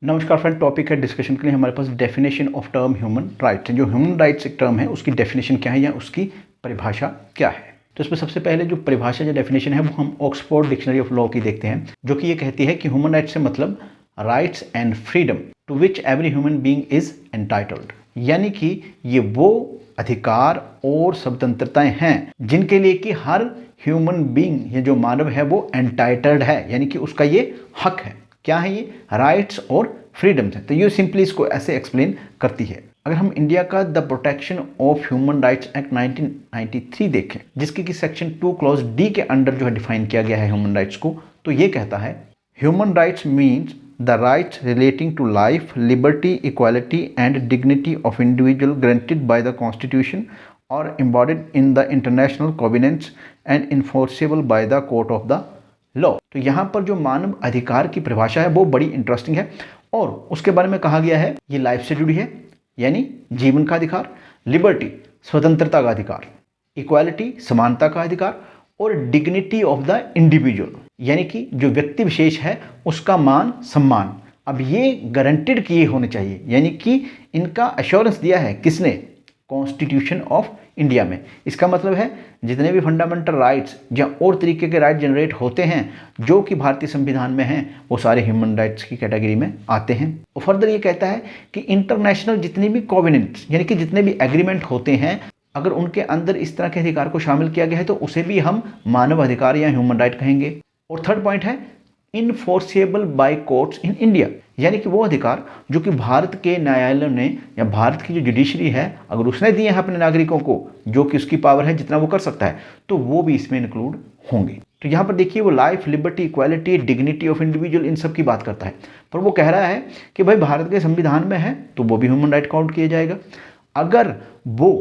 नमस्कार friend, topic है discussion के लिए हमारे पास definition of term human rights. जो ह्यूमन राइट्स एक टर्म है उसकी डेफिनेशन क्या है या उसकी परिभाषा क्या है। तो इसमें सबसे पहले जो परिभाषा या डेफिनेशन है वो हम ऑक्सफोर्ड डिक्शनरी ऑफ लॉ की देखते हैं, जो कि ये कहती है कि ह्यूमन राइट्स से मतलब rights and freedom to which every human being is entitled, यानी कि ये वो अधिकार और स्वतंत्रताएं हैं जिनके लिए कि हर ह्यूमन बीइंग, ये जो मानव है वो एंटाइटल्ड है, यानी कि उसका ये हक है। क्या है ये? राइट्स और फ्रीडम्स है। तो ये सिंपली इसको ऐसे एक्सप्लेन करती है। अगर हम इंडिया का the protection of human rights act 1993 देखें, जिसके कि सेक्शन 2 क्लॉज डी के अंडर जो है डिफाइन किया गया है ह्यूमन राइट्स को, तो ये कहता है human rights means the rights relating to life, liberty, equality and dignity of individual granted by the constitution और embodied in the international covenants and enforceable by the court of the law. तो यहाँ पर जो मानव अधिकार की परिभाषा है वो बड़ी इंटरेस्टिंग है और उसके बारे में कहा गया है ये लाइफ से जुड़ी है, यानी जीवन का अधिकार, लिबर्टी स्वतंत्रता का अधिकार, इक्वालिटी समानता का अधिकार और डिग्निटी ऑफ द इंडिविजुअल, यानी कि जो व्यक्ति विशेष है उसका मान सम्मान। अब ये गारंटेड किए होने चाहिए, यानी कि इनका एश्योरेंस दिया है किसने? कॉन्स्टिट्यूशन ऑफ इंडिया में। इसका मतलब है जितने भी फंडामेंटल राइट्स या और तरीके के राइट जनरेट होते हैं जो कि भारतीय संविधान में हैं, वो सारे ह्यूमन राइट्स की कैटेगरी में आते हैं। और फर्दर ये कहता है कि इंटरनेशनल जितनी भी कोवेनेंट्स, यानी कि जितने भी एग्रीमेंट होते हैं, अगर उनके अंदर इस तरह के अधिकार को शामिल किया गया है तो उसे भी हम मानव अधिकार या ह्यूमन राइट कहेंगे। और थर्ड पॉइंट है enforceable bye courts in India, यानी कि वो अधिकार जो कि भारत के न्यायालयों ने या भारत की जो जुडिशरी है अगर उसने दिए हैं अपने नागरिकों को, जो कि उसकी पावर है जितना वो कर सकता है, तो वो भी इसमें इंक्लूड होंगे। तो यहाँ पर देखिए वो life, liberty, equality, dignity of individual in सब की बात करता है, पर वो कह रहा है कि भाई भारत के संविधान में है तो वो भी ह्यूमन राइट काउंट किया जाएगा। अगर वो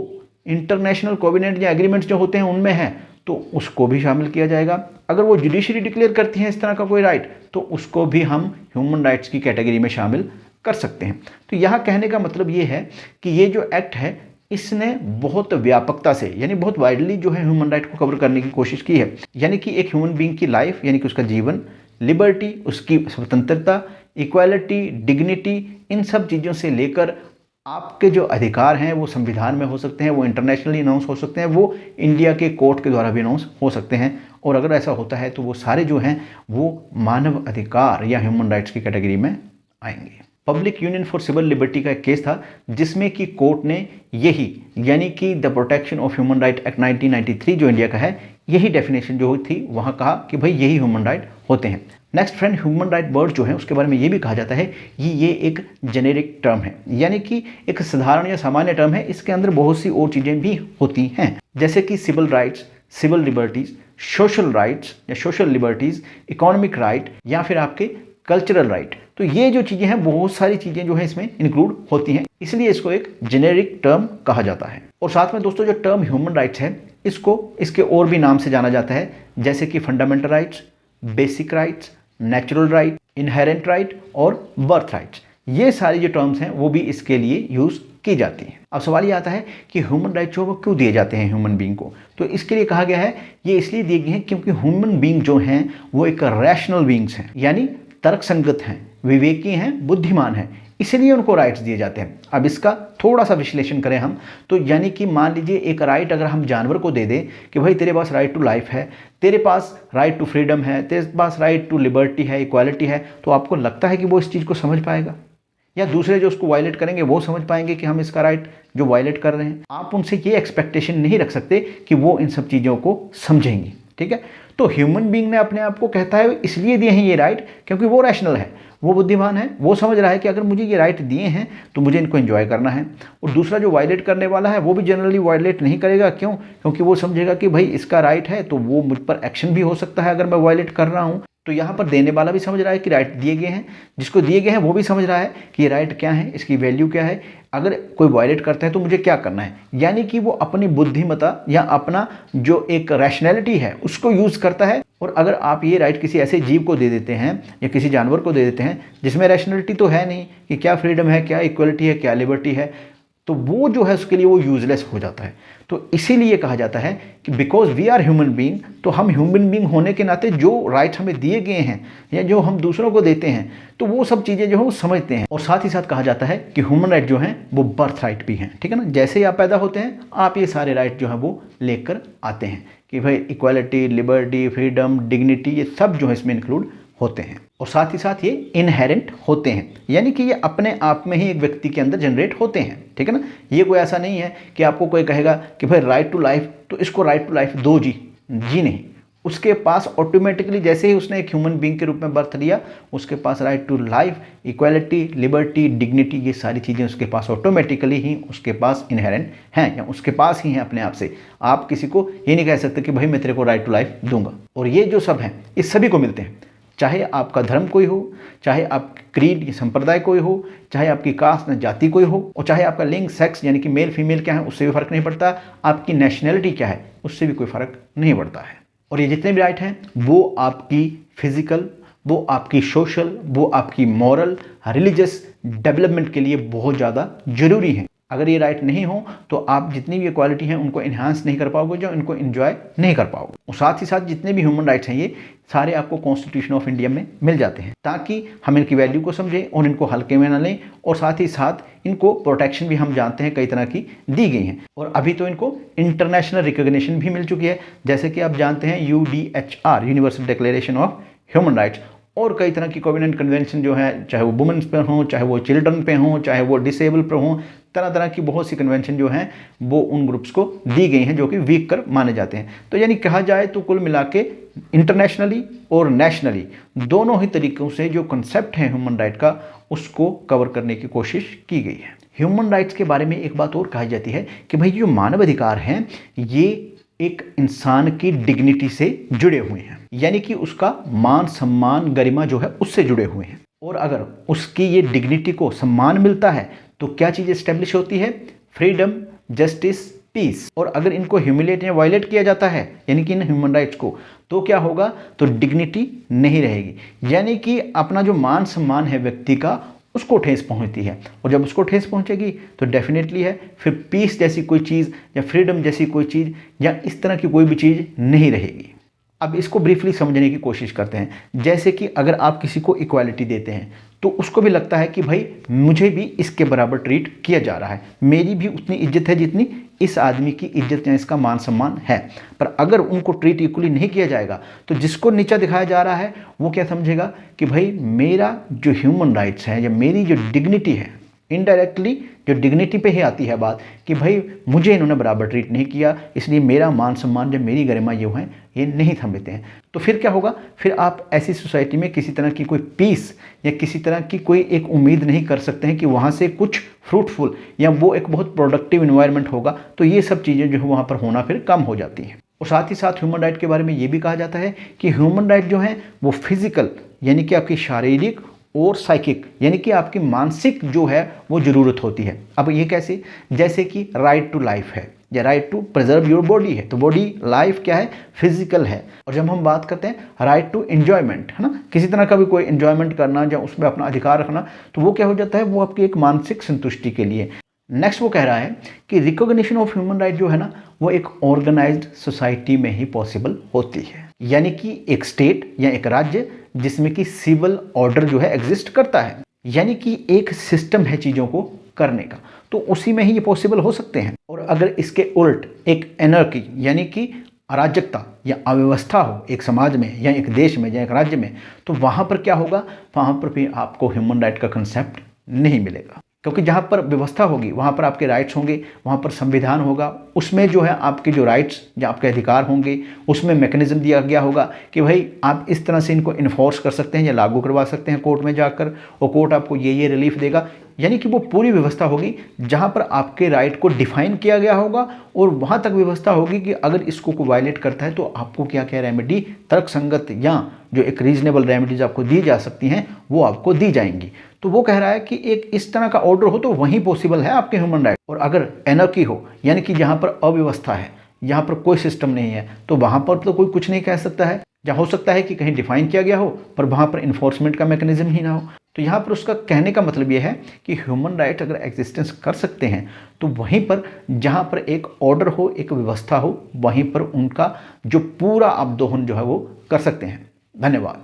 इंटरनेशनल कोवेनेंट या एग्रीमेंट्स जो होते हैं उनमें है तो उसको भी शामिल किया जाएगा। अगर वो जुडिशरी डिक्लेयर करती है इस तरह का कोई राइट तो उसको भी हम ह्यूमन राइट्स की कैटेगरी में शामिल कर सकते हैं। तो यहाँ कहने का मतलब ये है कि ये जो एक्ट है इसने बहुत व्यापकता से, यानी बहुत वाइडली जो है ह्यूमन राइट को कवर करने की कोशिश की है, यानी कि एक ह्यूमन बीइंग की लाइफ, यानी कि उसका जीवन, लिबर्टी उसकी स्वतंत्रता, इक्वालिटी, डिग्निटी, इन सब चीज़ों से लेकर आपके जो अधिकार हैं वो संविधान में हो सकते हैं, वो इंटरनेशनली अनाउंस हो सकते हैं, वो इंडिया के कोर्ट के द्वारा भी अनाउंस हो सकते हैं। और अगर ऐसा होता है तो वो सारे जो हैं वो मानव अधिकार या ह्यूमन राइट्स की कैटेगरी में आएंगे। Public union for civil liberty का एक केस था जिसमें कि कोर्ट ने यही, यानी कि the protection of human right act 1993 जो इंडिया का है, यही डेफिनेशन जो थी वहाँ कहा कि भाई यही ह्यूमन राइट होते हैं। Next friend, human right word जो है उसके बारे में ये भी कहा जाता है कि ये एक जेनेरिक टर्म है, यानी कि एक साधारण या सामान्य टर्म है। इसके अंदर बहुत सी और चीज़ें भी होती हैं, जैसे कि civil rights, civil liberties, social rights या सोशल लिबर्टीज, इकोनॉमिक राइट या फिर आपके कल्चरल राइट। तो ये जो चीज़ें हैं बहुत सारी चीज़ें जो है इसमें इंक्लूड होती हैं, इसलिए इसको एक जेनेरिक टर्म कहा जाता है। और साथ में दोस्तों जो टर्म ह्यूमन राइट्स है इसको इसके और भी नाम से जाना जाता है, जैसे कि fundamental rights, basic rights, natural right, inherent right और बर्थ राइट्स। ये सारी जो टर्म्स हैं वो भी इसके लिए यूज़ की जाती हैं। अब सवाल ये आता है कि ह्यूमन राइट्स जो वो क्यों दिए जाते हैं ह्यूमन बीइंग को? तो इसके लिए कहा गया है ये इसलिए दिए गए हैं क्योंकि ह्यूमन बीइंग जो हैं वो एक रैशनल बीइंग्स हैं, यानी तर्कसंगत हैं, विवेकी हैं, बुद्धिमान हैं, इसलिए उनको राइट्स दिए जाते हैं। अब इसका थोड़ा सा विश्लेषण करें हम तो, यानी कि मान लीजिए एक राइट अगर हम जानवर को दे दें कि भाई तेरे पास राइट टू लाइफ है, तेरे पास राइट टू फ्रीडम है, तेरे पास राइट टू लिबर्टी है, इक्वालिटी है, तो आपको लगता है कि वो इस चीज़ को समझ पाएगा या दूसरे जो उसको वायलेट करेंगे वो समझ पाएंगे कि हम इसका राइट जो वायलेट कर रहे हैं? आप उनसे ये एक्सपेक्टेशन नहीं रख सकते कि वो इन सब चीज़ों को समझेंगे, ठीक है। तो ह्यूमन बीइंग ने अपने आप को कहता है इसलिए दिए हैं ये राइट क्योंकि वो रैशनल है, वो बुद्धिमान है, वो समझ रहा है कि अगर मुझे ये राइट दिए हैं तो मुझे इनको एंजॉय करना है। और दूसरा जो वायलेट करने वाला है वो भी जनरली वायलेट नहीं करेगा, क्यों? क्योंकि वो समझेगा कि भाई इसका राइट है तो वो मुझ पर एक्शन भी हो सकता है अगर मैं वायलेट कर रहा हूँ। तो यहाँ पर देने वाला भी समझ रहा है कि राइट दिए गए हैं, जिसको दिए गए हैं वो भी समझ रहा है कि ये राइट क्या है, इसकी वैल्यू क्या है, अगर कोई वायलेट करता है तो मुझे क्या करना है। यानी कि वो अपनी बुद्धिमत्ता या अपना जो एक रैशनैलिटी है उसको यूज़ करता है। और अगर आप ये राइट किसी ऐसे जीव को दे देते हैं या किसी जानवर को दे देते हैं जिसमें रैशनैलिटी तो है नहीं कि क्या फ्रीडम है, क्या इक्वलिटी है, क्या लिबर्टी है, तो वो जो है उसके लिए वो यूजलेस हो जाता है। तो इसीलिए कहा जाता है कि because we are human being, तो हम ह्यूमन बीइंग होने के नाते जो राइट्स हमें दिए गए हैं या जो हम दूसरों को देते हैं, तो वो सब चीज़ें जो है वो समझते हैं। और साथ ही साथ कहा जाता है कि ह्यूमन राइट जो हैं वो बर्थ राइट भी हैं, ठीक है ना। जैसे ही आप पैदा होते हैं आप ये सारे राइट जो है वो लेकर आते हैं कि भाई इक्वालिटी, लिबर्टी, फ्रीडम, डिग्निटी, ये सब जो है इसमें इंक्लूड होते हैं। और साथ ही साथ ये इनहेरेंट होते हैं, यानी कि ये अपने आप में ही एक व्यक्ति के अंदर जनरेट होते हैं, ठीक है ना। ये कोई ऐसा नहीं है कि आपको कोई कहेगा कि भाई राइट टू लाइफ, तो इसको राइट टू लाइफ दो जी नहीं, उसके पास ऑटोमेटिकली जैसे ही उसने एक ह्यूमन बीइंग के रूप में बर्थ लिया, उसके पास right to life, equality, liberty, dignity, ये सारी चीज़ें उसके पास ऑटोमेटिकली ही उसके पास इनहेरेंट हैं या उसके पास ही हैं अपने आप से। आप किसी को ये नहीं कह सकते कि भाई मैं तेरे को राइट टू लाइफ दूंगा। और ये जो सब हैं ये सभी को मिलते हैं, चाहे आपका धर्म कोई हो, चाहे आप क्रीड या संप्रदाय कोई हो, चाहे आपकी कास्ट या जाति कोई हो, और चाहे आपका लिंग, सेक्स यानी कि मेल फीमेल क्या है उससे भी फर्क नहीं पड़ता, आपकी नेशनैलिटी क्या है उससे भी कोई फर्क नहीं पड़ता है। और ये जितने भी राइट हैं वो आपकी फिजिकल, वो आपकी सोशल, वो आपकी मॉरल, रिलीजियस डेवलपमेंट के लिए बहुत ज़्यादा जरूरी हैं। अगर ये राइट नहीं हो तो आप जितनी भी क्वालिटी हैं उनको इन्हांस नहीं कर पाओगे, जो इनको एंजॉय नहीं कर पाओगे। और साथ ही साथ जितने भी ह्यूमन राइट्स हैं ये सारे आपको कॉन्स्टिट्यूशन ऑफ इंडिया में मिल जाते हैं, ताकि हम इनकी वैल्यू को समझें और इनको हल्के में ना लें। और साथ ही साथ इनको प्रोटेक्शन भी हम जानते हैं कई तरह की दी गई हैं, और अभी तो इनको इंटरनेशनल रिकॉग्निशन भी मिल चुकी है, जैसे कि आप जानते हैं UDHR, universal declaration of human rights, और कई तरह की कोवेनेंट कन्वेंशन जो है, चाहे वो वुमेन्स पे हों, चाहे वो चिल्ड्रन पे हों, चाहे वो डिसेबल पे हों, तरह तरह की बहुत सी कन्वेंशन जो हैं वो उन ग्रुप्स को दी गई हैं जो कि वीक कर माने जाते हैं। तो यानी कहा जाए तो कुल मिला के इंटरनेशनली और नेशनली दोनों ही तरीक़ों से जो कंसेप्ट है ह्यूमन राइट का उसको कवर करने की कोशिश की गई है। ह्यूमन राइट्स के बारे में एक बात और कही जाती है कि भाई जो मानवाधिकार हैं ये एक इंसान की डिग्निटी से जुड़े हुए हैं, यानी कि उसका मान, सम्मान, गरिमा जो है उससे जुड़े हुए हैं। और अगर उसकी ये डिग्निटी को सम्मान मिलता है तो क्या चीज़ एस्टेब्लिश होती है? Freedom, justice, peace. और अगर इनको ह्यूमिलेट या वायलेट किया जाता है यानी कि इन ह्यूमन राइट्स को, तो क्या होगा? तो डिग्निटी नहीं रहेगी, यानी कि अपना जो मान सम्मान है व्यक्ति का उसको ठेस पहुंचती है। और जब उसको ठेस पहुंचेगी तो डेफिनेटली है फिर पीस जैसी कोई चीज़ या फ्रीडम जैसी कोई चीज़ या इस तरह की कोई भी चीज़ नहीं रहेगी। अब इसको ब्रीफली समझने की कोशिश करते हैं। जैसे कि अगर आप किसी को इक्वालिटी देते हैं तो उसको भी लगता है कि भाई मुझे भी इसके बराबर ट्रीट किया जा रहा है, मेरी भी उतनी इज्जत है जितनी इस आदमी की इज्जत या इसका मान सम्मान है। पर अगर उनको ट्रीट इक्वली नहीं किया जाएगा तो जिसको नीचा दिखाया जा रहा है वो क्या समझेगा कि भाई मेरा जो ह्यूमन राइट्स है या मेरी जो डिग्निटी है, इनडायरेक्टली जो डिग्निटी पे ही आती है बात कि भाई मुझे इन्होंने बराबर ट्रीट नहीं किया, इसलिए मेरा मान सम्मान जब मेरी गरिमा ये है ये नहीं थमते हैं। तो फिर क्या होगा? फिर आप ऐसी सोसाइटी में किसी तरह की कोई पीस या किसी तरह की कोई एक उम्मीद नहीं कर सकते हैं कि वहाँ से कुछ फ्रूटफुल या वो एक बहुत प्रोडक्टिव इन्वायरमेंट होगा। तो ये सब चीज़ें जो है वहाँ पर होना फिर कम हो जाती हैं। और साथ ही साथ ह्यूमन राइट के बारे में ये भी कहा जाता है कि ह्यूमन राइट जो है वो फिजिकल यानी कि आपकी शारीरिक और साइकिक यानी कि आपकी मानसिक जो है वो ज़रूरत होती है। अब ये कैसे? जैसे कि राइट टू लाइफ है या right to preserve your body है, तो बॉडी लाइफ क्या है? फिजिकल है। और जब हम बात करते हैं राइट टू एंजॉयमेंट, है ना, किसी तरह का भी कोई एंजॉयमेंट करना या उसमें अपना अधिकार रखना, तो वो क्या हो जाता है? वो आपकी एक मानसिक संतुष्टि के लिए। नेक्स्ट वो कह रहा है कि रिकॉग्निशन ऑफ ह्यूमन राइट जो है ना वो एक ऑर्गेनाइज्ड सोसाइटी में ही पॉसिबल होती है, यानी कि एक स्टेट या एक राज्य जिसमें कि सिविल ऑर्डर जो है एग्जिस्ट करता है, यानी कि एक सिस्टम है चीज़ों को करने का, तो उसी में ही ये पॉसिबल हो सकते हैं। और अगर इसके उल्ट एक एनर्की यानी कि अराजकता या अव्यवस्था हो एक समाज में या एक देश में या एक राज्य में, तो वहाँ पर क्या होगा? वहाँ पर भी आपको ह्यूमन राइट का कंसेप्ट नहीं मिलेगा, क्योंकि जहाँ पर व्यवस्था होगी वहाँ पर आपके राइट्स होंगे, वहाँ पर संविधान होगा, उसमें जो है आपके जो राइट्स या आपके अधिकार होंगे उसमें मैकेनिज्म दिया गया होगा कि भाई आप इस तरह से इनको इन्फोर्स कर सकते हैं या लागू करवा सकते हैं कोर्ट में जाकर, और कोर्ट आपको ये रिलीफ देगा। यानी कि वो पूरी व्यवस्था होगी जहाँ पर आपके राइट को डिफाइन किया गया होगा, और वहाँ तक व्यवस्था होगी कि अगर इसको कोई वायलेट करता है तो आपको क्या क्या रेमेडी तर्कसंगत या जो एक रीजनेबल रेमेडीज आपको दी जा सकती हैं वो आपको दी जाएंगी। तो वो कह रहा है कि एक इस तरह का ऑर्डर हो तो वहीं पॉसिबल है आपके ह्यूमन राइट। और अगर एनर्की हो यानी कि जहाँ पर अव्यवस्था है, यहाँ पर कोई सिस्टम नहीं है, तो वहाँ पर तो कोई कुछ नहीं कह सकता है। जहाँ हो सकता है कि कहीं डिफाइन किया गया हो पर वहाँ पर इन्फोर्समेंट का मैकेनिज्म ही ना हो। तो यहाँ पर उसका कहने का मतलब ये है कि ह्यूमन राइट अगर एग्जिस्टेंस कर सकते हैं तो वहीं पर जहाँ पर एक ऑर्डर हो, एक व्यवस्था हो, वहीं पर उनका जो पूरा अवदोहन जो है वो कर सकते हैं। धन्यवाद।